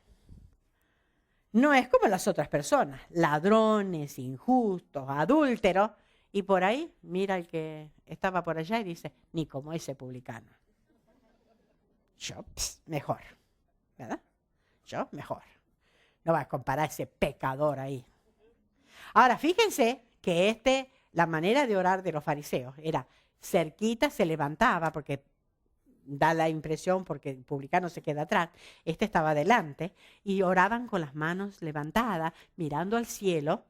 No es como las otras personas. Ladrones, injustos, adúlteros. Y por ahí, mira el que estaba por allá y dice, ni como ese publicano. Yo, mejor, ¿verdad? Yo, mejor. No va a comparar ese pecador ahí. Ahora, fíjense que la manera de orar de los fariseos era cerquita, se levantaba, porque da la impresión, porque el publicano se queda atrás, estaba adelante, y oraban con las manos levantadas, mirando al cielo,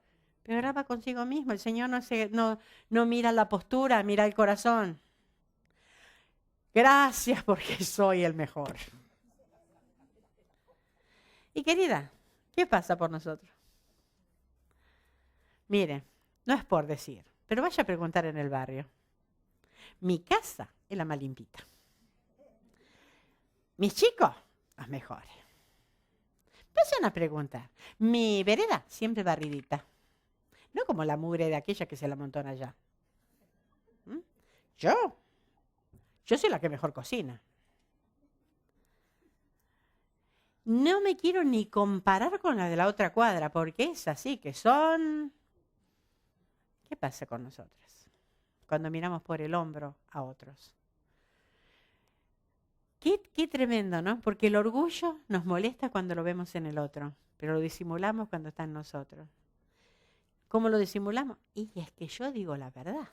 pero oraba consigo mismo. El Señor no mira la postura, mira el corazón. Gracias porque soy el mejor. Y querida, ¿qué pasa por nosotros? Mire, no es por decir, pero vaya a preguntar en el barrio. Mi casa es la más limpita. Mis chicos, los mejores. Pasen a preguntar. Mi vereda siempre barridita. No como la mugre de aquella que se la amontona allá. ¿Mm? Yo soy la que mejor cocina. No me quiero ni comparar con la de la otra cuadra, porque es así que son... ¿Qué pasa con nosotros cuando miramos por el hombro a otros? Qué tremendo, ¿no? Porque el orgullo nos molesta cuando lo vemos en el otro, pero lo disimulamos cuando está en nosotros. ¿Cómo lo disimulamos? Y es que yo digo la verdad.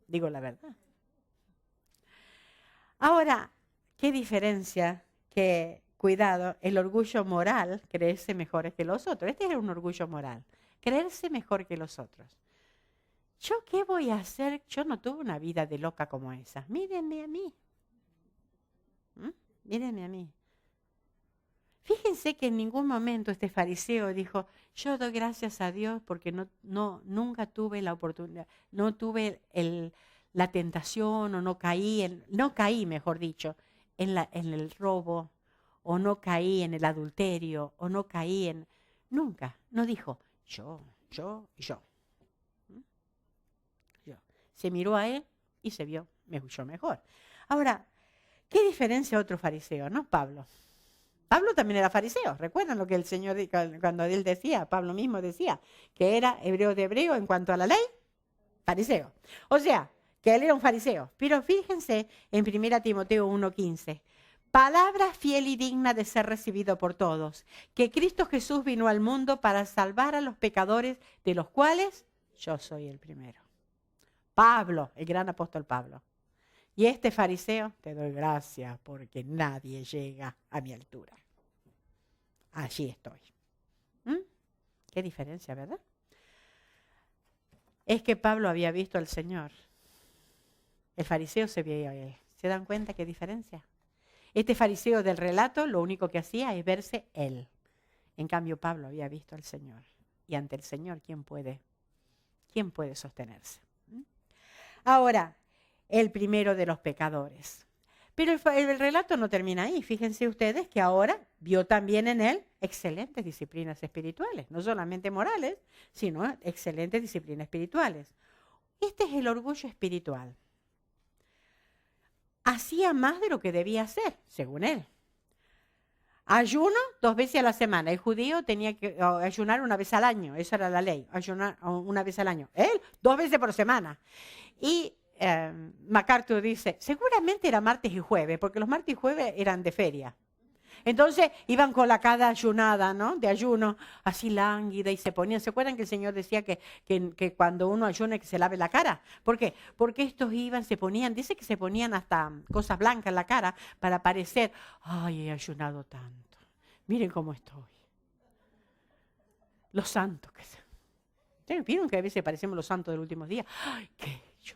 Digo la verdad. Ahora, ¿qué diferencia? Que, cuidado, el orgullo moral, creerse mejores que los otros. Este es un orgullo moral, creerse mejor que los otros. ¿Yo qué voy a hacer? Yo no tuve una vida de loca como esa. Mírenme a mí. Mírenme a mí. Fíjense que en ningún momento este fariseo dijo, yo doy gracias a Dios porque nunca tuve la oportunidad, no tuve la tentación o no caí, mejor dicho, en el robo, o no caí en el adulterio, o no caí en... Nunca, no dijo, yo. Se miró a él y se vio mucho mejor. Ahora, ¿qué diferencia a otro fariseo, no? Pablo. Pablo también era fariseo. ¿Recuerdan lo que el Señor, cuando él decía, Pablo mismo decía, que era hebreo de hebreo en cuanto a la ley? Fariseo. O sea, que él era un fariseo. Pero fíjense en 1 Timoteo 1:15. Palabra fiel y digna de ser recibido por todos, que Cristo Jesús vino al mundo para salvar a los pecadores, de los cuales yo soy el primero. Pablo, el gran apóstol Pablo. Y este fariseo, te doy gracias porque nadie llega a mi altura. Allí estoy. Qué diferencia, ¿verdad? Es que Pablo había visto al Señor. El fariseo se veía a él. ¿Se dan cuenta qué diferencia? Este fariseo del relato lo único que hacía es verse él. En cambio, Pablo había visto al Señor. Y ante el Señor, ¿quién puede sostenerse? Ahora, el primero de los pecadores. Pero el relato no termina ahí. Fíjense ustedes que ahora vio también en él excelentes disciplinas espirituales. No solamente morales, sino excelentes disciplinas espirituales. Este es el orgullo espiritual. Hacía más de lo que debía hacer, según él. Ayuno 2 veces a la semana. El judío tenía que ayunar 1 vez al año. Esa era la ley, ayunar 1 vez al año. Él, 2 veces por semana. Y MacArthur dice, seguramente era martes y jueves, porque los martes y jueves eran de feria. Entonces iban con la cara ayunada, ¿no? De ayuno, así lánguida, y se ponían. ¿Se acuerdan que el Señor decía que cuando uno ayuna que se lave la cara? ¿Por qué? Porque estos se ponían, dice que se ponían hasta cosas blancas en la cara para parecer, ay, he ayunado tanto. Miren cómo estoy. Los santos que se... ¿Ustedes vieron que a veces parecemos los santos de los últimos días? Ay, qué yo.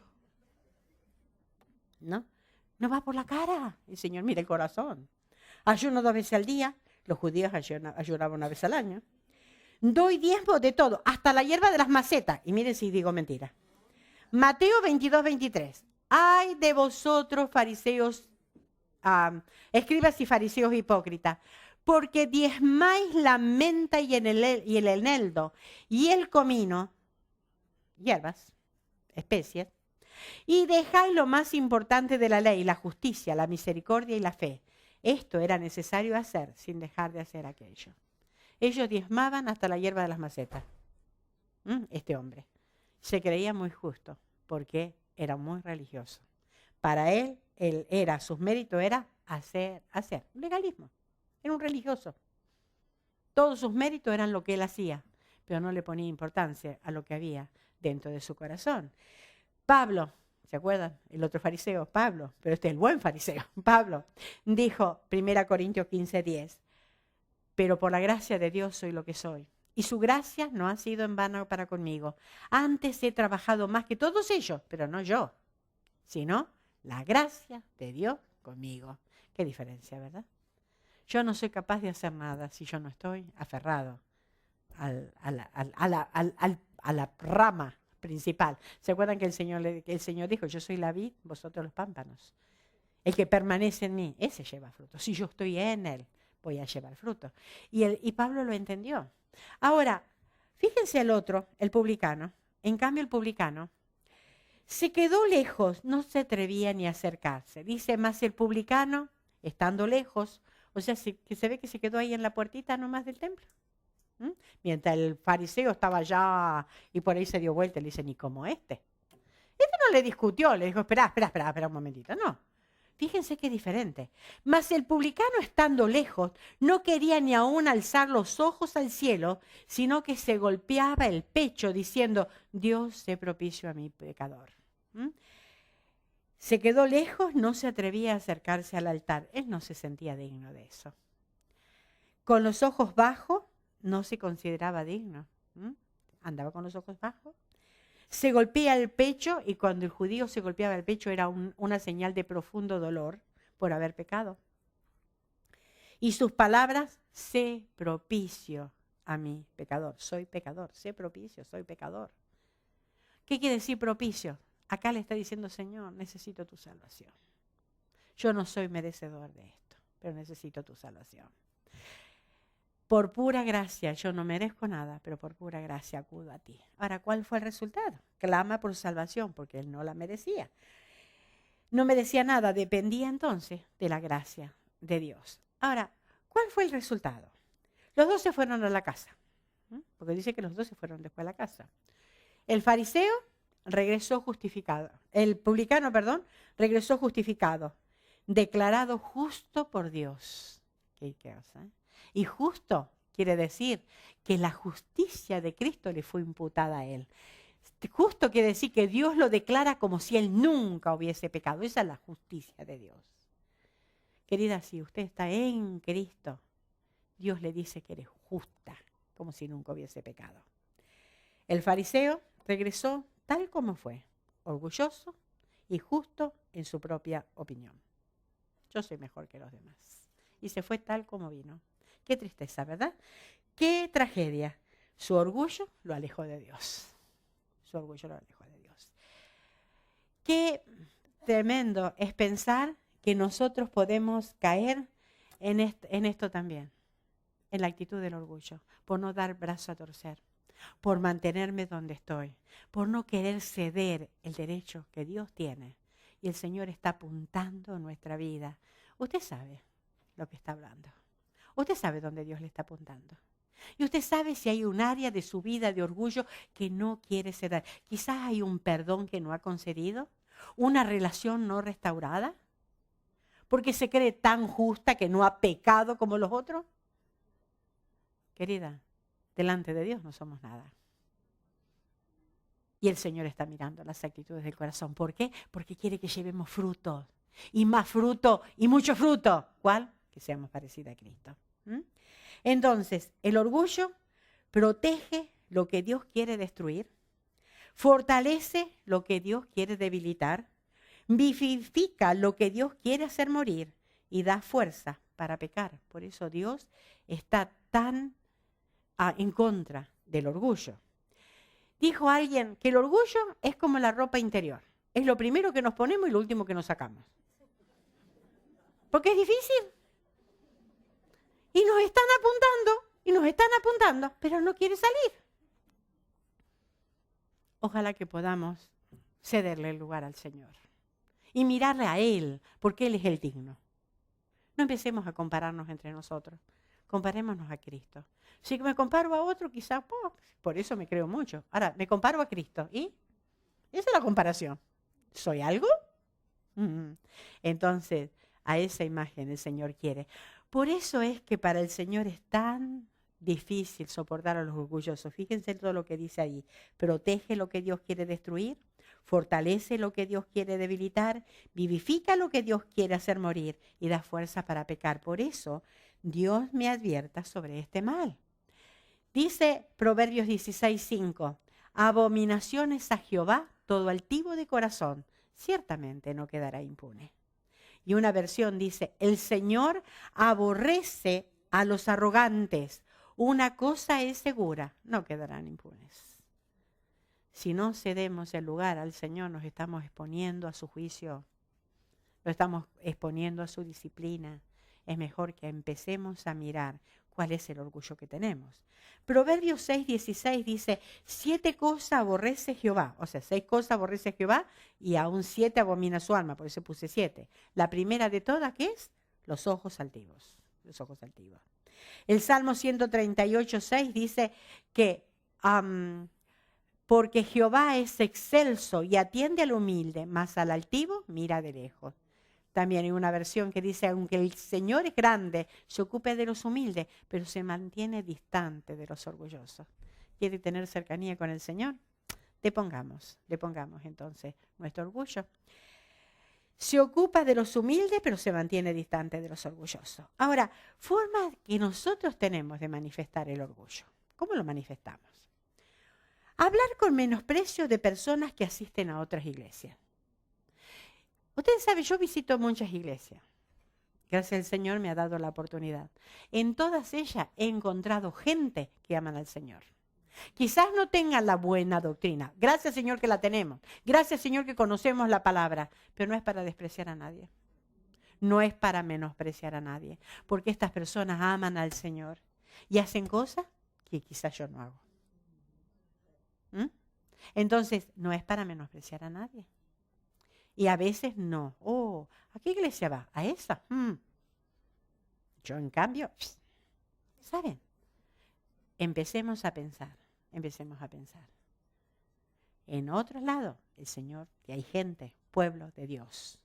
¿No? No va por la cara. El Señor mira el corazón. Ayuno 2 veces al día. Los judíos ayunaban 1 vez al año. Doy diezmo de todo, hasta la hierba de las macetas. Y miren si digo mentira. Mateo 22:23. Ay de vosotros, fariseos, escribas y fariseos hipócritas, porque diezmáis la menta y el eneldo y el comino, hierbas, especies, y dejáis lo más importante de la ley, la justicia, la misericordia y la fe. Esto era necesario hacer sin dejar de hacer aquello. Ellos diezmaban hasta la hierba de las macetas. Este hombre se creía muy justo porque era muy religioso. Para él sus méritos era hacer, legalismo. Era un religioso. Todos sus méritos eran lo que él hacía, pero no le ponía importancia a lo que había dentro de su corazón. Pablo, ¿se acuerdan? El otro fariseo, Pablo, pero el buen fariseo, Pablo, dijo, 1 Corintios 15:10, pero por la gracia de Dios soy lo que soy. Y su gracia no ha sido en vano para conmigo. Antes he trabajado más que todos ellos, pero no yo, sino la gracia de Dios conmigo. Qué diferencia, ¿verdad? Yo no soy capaz de hacer nada si yo no estoy aferrado a la rama principal. ¿Se acuerdan que el Señor dijo, yo soy la vid, vosotros los pámpanos? El que permanece en mí, ese lleva fruto. Si yo estoy en él, voy a llevar fruto. Y Pablo lo entendió. Ahora, fíjense el otro, el publicano. En cambio, el publicano se quedó lejos, no se atrevía ni a acercarse. Dice, más el publicano, estando lejos, o sea, que se ve que se quedó ahí en la puertita nomás del templo. Mientras el fariseo estaba allá y por ahí se dio vuelta y le dice, ni como este. Este no le discutió, le dijo, espera un momentito. No, fíjense qué diferente. Mas el publicano estando lejos no quería ni aún alzar los ojos al cielo, sino que se golpeaba el pecho diciendo, Dios sé propicio a mi pecador. Se quedó lejos, no se atrevía a acercarse al altar. Él no se sentía digno de eso. Con los ojos bajos, no se consideraba digno. Andaba con los ojos bajos. Se golpea el pecho y cuando el judío se golpeaba el pecho era una señal de profundo dolor por haber pecado. Y sus palabras, sé propicio a mi pecador. Soy pecador, sé propicio, soy pecador. ¿Qué quiere decir propicio? Acá le está diciendo, Señor, necesito tu salvación. Yo no soy merecedor de esto, pero necesito tu salvación. Por pura gracia, yo no merezco nada, pero por pura gracia acudo a ti. Ahora, ¿cuál fue el resultado? Clama por salvación, porque él no la merecía. No merecía nada, dependía entonces de la gracia de Dios. Ahora, ¿cuál fue el resultado? Los dos se fueron a la casa, porque dice que los dos se fueron después a la casa. El fariseo regresó justificado, el publicano, regresó justificado, declarado justo por Dios. ¿Qué cosa? Y justo quiere decir que la justicia de Cristo le fue imputada a él. Justo quiere decir que Dios lo declara como si él nunca hubiese pecado. Esa es la justicia de Dios. Querida, si usted está en Cristo, Dios le dice que eres justa, como si nunca hubiese pecado. El fariseo regresó tal como fue, orgulloso y justo en su propia opinión. Yo soy mejor que los demás. Y se fue tal como vino. Qué tristeza, ¿verdad? Qué tragedia. Su orgullo lo alejó de Dios. Su orgullo lo alejó de Dios. Qué tremendo es pensar que nosotros podemos caer en esto también, en la actitud del orgullo, por no dar brazo a torcer, por mantenerme donde estoy, por no querer ceder el derecho que Dios tiene. Y el Señor está apuntando en nuestra vida. Usted sabe lo que está hablando. Usted sabe dónde Dios le está apuntando. Y usted sabe si hay un área de su vida de orgullo que no quiere ceder. Quizás hay un perdón que no ha concedido, una relación no restaurada, porque se cree tan justa que no ha pecado como los otros. Querida, delante de Dios no somos nada. Y el Señor está mirando las actitudes del corazón. ¿Por qué? Porque quiere que llevemos frutos. Y más fruto y mucho fruto. ¿Cuál? Que seamos parecidos a Cristo. Entonces, el orgullo protege lo que Dios quiere destruir, fortalece lo que Dios quiere debilitar, vivifica lo que Dios quiere hacer morir y da fuerza para pecar. Por eso Dios está tan en contra del orgullo. Dijo alguien que el orgullo es como la ropa interior. Es lo primero que nos ponemos y lo último que nos sacamos. Porque es difícil. Y nos están apuntando, pero no quiere salir. Ojalá que podamos cederle el lugar al Señor y mirarle a Él, porque Él es el digno. No empecemos a compararnos entre nosotros, comparémonos a Cristo. Si me comparo a otro, quizás, por eso me creo mucho. Ahora, me comparo a Cristo y esa es la comparación. ¿Soy algo? Entonces, a esa imagen el Señor quiere. Por eso es que para el Señor es tan difícil soportar a los orgullosos. Fíjense todo lo que dice ahí. Protege lo que Dios quiere destruir, fortalece lo que Dios quiere debilitar, vivifica lo que Dios quiere hacer morir y da fuerza para pecar. Por eso Dios me advierta sobre este mal. Dice Proverbios 16:5, abominaciones a Jehová todo altivo de corazón, ciertamente no quedará impune. Y una versión dice, el Señor aborrece a los arrogantes. Una cosa es segura, no quedarán impunes. Si no cedemos el lugar al Señor, nos estamos exponiendo a su juicio, lo estamos exponiendo a su disciplina. Es mejor que empecemos a mirar cuál es el orgullo que tenemos. Proverbios 6:16 dice, 7 cosas aborrece Jehová. O sea, 6 cosas aborrece Jehová y aún 7 abomina su alma. Por eso puse 7. La primera de todas, ¿qué es? Los ojos altivos. Los ojos altivos. El Salmo 138:6 dice que porque Jehová es excelso y atiende al humilde, mas al altivo mira de lejos. También hay una versión que dice, aunque el Señor es grande, se ocupe de los humildes, pero se mantiene distante de los orgullosos. ¿Quiere tener cercanía con el Señor? Depongamos entonces nuestro orgullo. Se ocupa de los humildes, pero se mantiene distante de los orgullosos. Ahora, forma que nosotros tenemos de manifestar el orgullo. ¿Cómo lo manifestamos? Hablar con menosprecio de personas que asisten a otras iglesias. Ustedes saben, yo visito muchas iglesias. Gracias al Señor me ha dado la oportunidad. En todas ellas he encontrado gente que aman al Señor. Quizás no tengan la buena doctrina. Gracias, Señor, que la tenemos. Gracias, Señor, que conocemos la palabra. Pero no es para despreciar a nadie. No es para menospreciar a nadie. Porque estas personas aman al Señor y hacen cosas que quizás yo no hago. Entonces, no es para menospreciar a nadie. Y a veces no. Oh, ¿a qué iglesia va? ¿A esa? Yo, en cambio, ¿saben? Empecemos a pensar. En otro lado, el Señor, que hay gente, pueblo de Dios.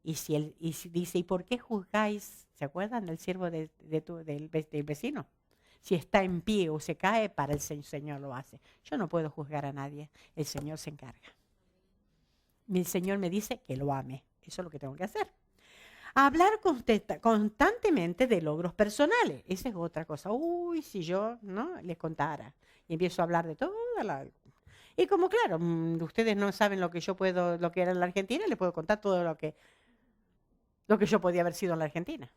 Y si dice, ¿y por qué juzgáis? ¿Se acuerdan del siervo del vecino? Si está en pie o se cae, para el Señor lo hace. Yo no puedo juzgar a nadie. El Señor se encarga. El Señor me dice que lo ame. Eso es lo que tengo que hacer. Hablar constantemente de logros personales. Esa es otra cosa. Uy, si yo no les contara. Y empiezo a hablar de todo. Y como claro, ustedes no saben lo que era en la Argentina, les puedo contar todo lo que yo podía haber sido en la Argentina.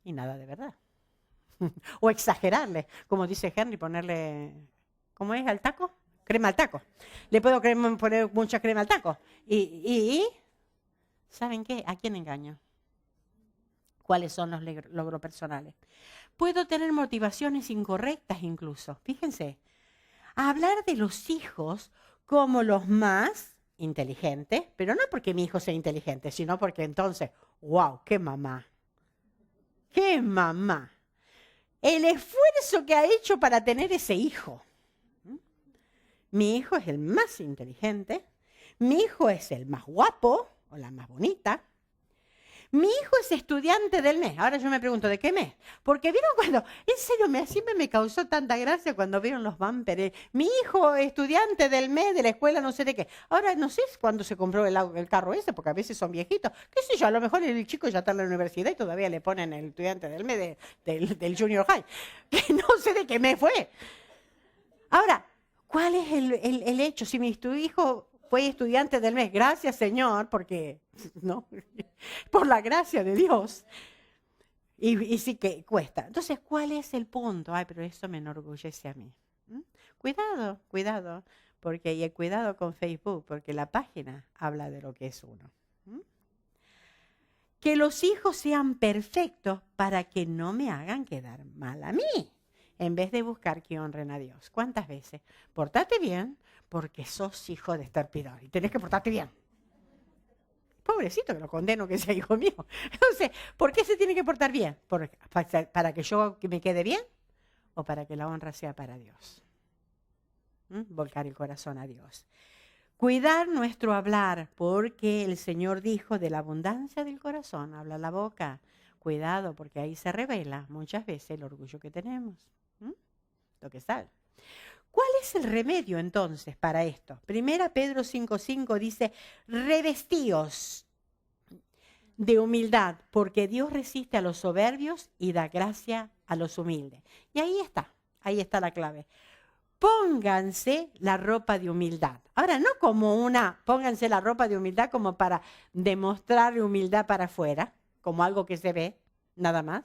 Y nada de verdad. O exagerarle, como dice Henry, ponerle, ¿cómo es? ¿Al taco? Crema al taco. Le puedo poner mucha crema al taco. Y ¿saben qué? ¿A quién engaño? ¿Cuáles son los logros personales? Puedo tener motivaciones incorrectas incluso. Fíjense, hablar de los hijos como los más inteligentes, pero no porque mi hijo sea inteligente, sino porque entonces, wow, qué mamá. ¡Qué mamá! El esfuerzo que ha hecho para tener ese hijo. Mi hijo es el más inteligente, mi hijo es el más guapo o la más bonita. Mi hijo es estudiante del mes. Ahora yo me pregunto, ¿de qué mes? Porque vieron cuando, en serio, siempre me causó tanta gracia cuando vieron los bumpers. Mi hijo estudiante del mes de la escuela no sé de qué. Ahora no sé cuándo se compró el carro ese, porque a veces son viejitos. Qué sé yo, a lo mejor el chico ya está en la universidad y todavía le ponen el estudiante del mes del junior high. Que no sé de qué mes fue. Ahora, ¿cuál es el hecho? Si tu hijo fue estudiante del mes, gracias Señor, porque, ¿no? Por la gracia de Dios. Y sí que cuesta. Entonces, ¿cuál es el punto? Ay, pero eso me enorgullece a mí. Cuidado, porque cuidado con Facebook, porque la página habla de lo que es uno. Que los hijos sean perfectos para que no me hagan quedar mal a mí, en vez de buscar que honren a Dios. ¿Cuántas veces? Portate bien, porque sos hijo de estarpidor y tenés que portarte bien. Pobrecito, que lo condeno que sea hijo mío. Entonces, ¿por qué se tiene que portar bien? ¿Para que yo me quede bien o para que la honra sea para Dios? Volcar el corazón a Dios. Cuidar nuestro hablar, porque el Señor dijo, de la abundancia del corazón habla la boca. Cuidado, porque ahí se revela muchas veces el orgullo que tenemos. Lo que sale. ¿Cuál es el remedio entonces para esto? Primera Pedro 5:5 dice, revestíos de humildad, porque Dios resiste a los soberbios y da gracia a los humildes. Y ahí está la clave. Pónganse la ropa de humildad. Ahora, no como pónganse la ropa de humildad como para demostrar humildad para afuera, como algo que se ve, nada más,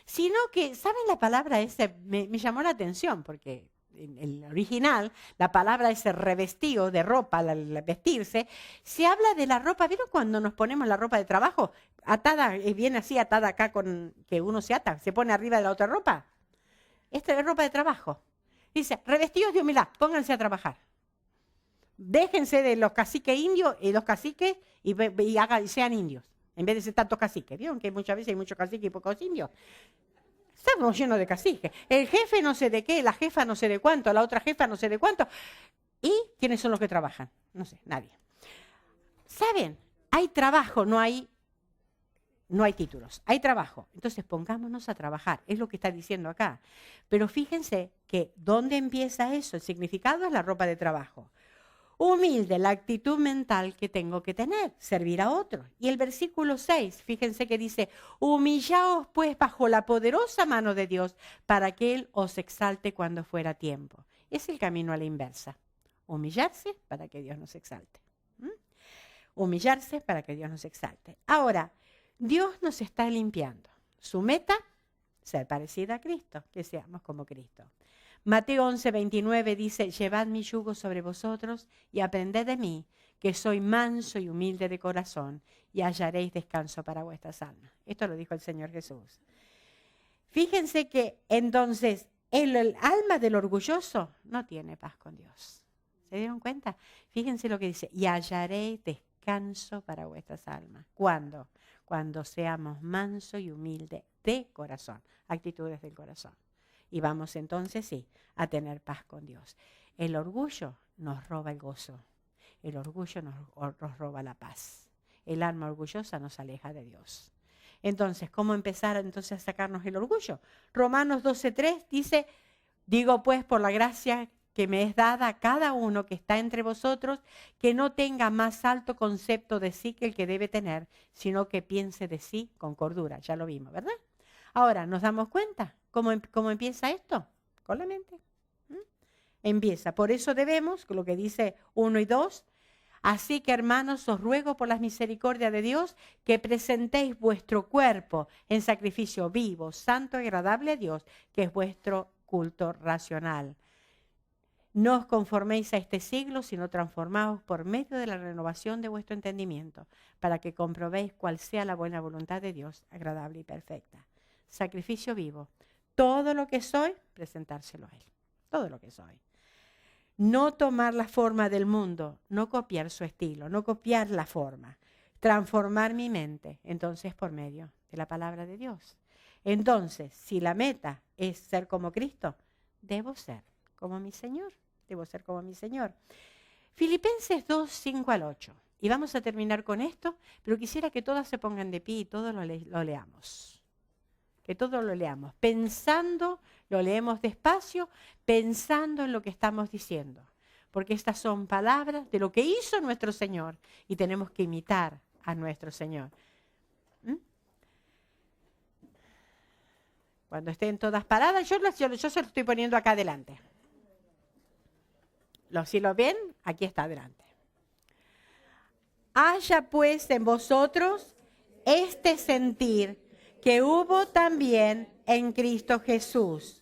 sino que, ¿saben la palabra esa? Me llamó la atención porque en el original, la palabra ese revestido de ropa, al vestirse, se habla de la ropa. ¿Vieron cuando nos ponemos la ropa de trabajo? Atada, viene así atada acá con que uno se ata, se pone arriba de la otra ropa. Esta es ropa de trabajo. Dice, revestidos de humildad, pónganse a trabajar. Déjense de los caciques indios y los caciques y sean indios, en vez de ser tantos caciques. ¿Vieron que muchas veces hay muchos caciques y pocos indios? Estamos llenos de caciques. El jefe no sé de qué, la jefa no sé de cuánto, la otra jefa no sé de cuánto. ¿Y quiénes son los que trabajan? No sé, nadie. ¿Saben? Hay trabajo, no hay títulos, hay trabajo. Entonces pongámonos a trabajar, es lo que está diciendo acá. Pero fíjense que ¿dónde empieza eso? El significado es la ropa de trabajo. Humilde, la actitud mental que tengo que tener, servir a otros. Y el versículo 6, fíjense que dice, humillaos pues bajo la poderosa mano de Dios para que Él os exalte cuando fuera tiempo. Es el camino a la inversa. Humillarse para que Dios nos exalte. Humillarse para que Dios nos exalte. Ahora, Dios nos está limpiando. Su meta, ser parecida a Cristo, que seamos como Cristo. Mateo 11:29 dice, llevad mi yugo sobre vosotros y aprended de mí, que soy manso y humilde de corazón, y hallaréis descanso para vuestras almas. Esto lo dijo el Señor Jesús. Fíjense que entonces el alma del orgulloso no tiene paz con Dios. ¿Se dieron cuenta? Fíjense lo que dice, y hallaréis descanso para vuestras almas. ¿Cuándo? Cuando seamos manso y humilde de corazón, actitudes del corazón. Y vamos entonces, sí, a tener paz con Dios. El orgullo nos roba el gozo. El orgullo nos roba la paz. El alma orgullosa nos aleja de Dios. Entonces, ¿cómo empezar entonces a sacarnos el orgullo? Romanos 12:3 dice, digo pues por la gracia que me es dada a cada uno que está entre vosotros, que no tenga más alto concepto de sí que el que debe tener, sino que piense de sí con cordura. Ya lo vimos, ¿verdad? Ahora, ¿nos damos cuenta cómo empieza esto? Con la mente. Empieza. Por eso debemos, lo que dice 1 y 2, así que hermanos, os ruego por las misericordias de Dios que presentéis vuestro cuerpo en sacrificio vivo, santo y agradable a Dios, que es vuestro culto racional. No os conforméis a este siglo, sino transformaos por medio de la renovación de vuestro entendimiento, para que comprobéis cuál sea la buena voluntad de Dios, agradable y perfecta. Sacrificio vivo. Todo lo que soy, presentárselo a Él. Todo lo que soy. No tomar la forma del mundo, no copiar su estilo, no copiar la forma. Transformar mi mente, entonces por medio de la palabra de Dios. Entonces, si la meta es ser como Cristo, debo ser como mi Señor. Debo ser como mi Señor. Filipenses 2:5-8. Y vamos a terminar con esto, pero quisiera que todas se pongan de pie y todos lo leamos. Que todos lo leamos. Pensando, lo leemos despacio, pensando en lo que estamos diciendo. Porque estas son palabras de lo que hizo nuestro Señor y tenemos que imitar a nuestro Señor. Cuando estén todas paradas, yo se lo estoy poniendo acá adelante. Si lo ven, aquí está adelante. Haya pues en vosotros este sentir que hubo también en Cristo Jesús,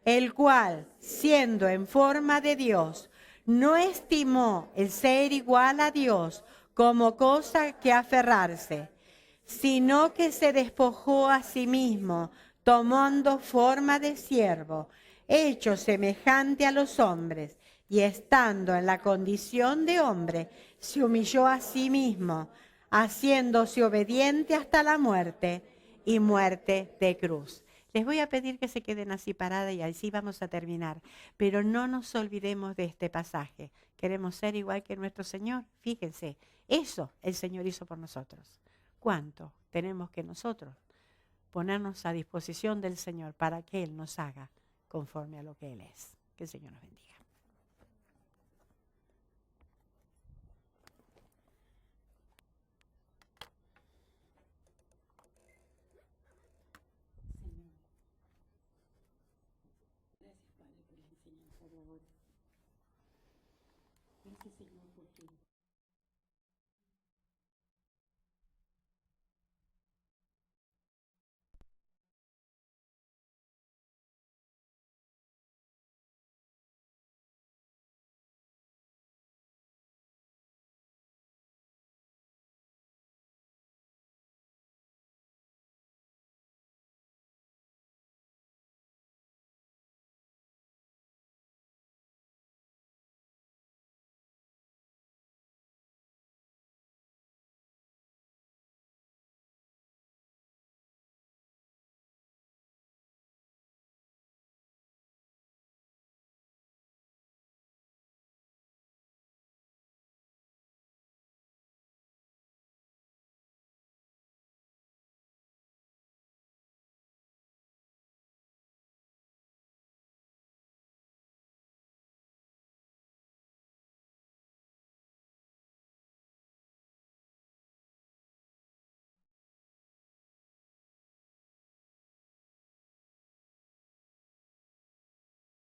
el cual, siendo en forma de Dios, no estimó el ser igual a Dios como cosa que aferrarse, sino que se despojó a sí mismo, tomando forma de siervo, hecho semejante a los hombres, y estando en la condición de hombre, se humilló a sí mismo, haciéndose obediente hasta la muerte y muerte de cruz. Les voy a pedir que se queden así paradas y así vamos a terminar. Pero no nos olvidemos de este pasaje. Queremos ser igual que nuestro Señor. Fíjense, eso el Señor hizo por nosotros. ¿Cuánto tenemos que nosotros ponernos a disposición del Señor para que Él nos haga conforme a lo que Él es? Que el Señor nos bendiga. Gracias, Padre, por la enseñanza de ahora. Gracias, Señor, por tu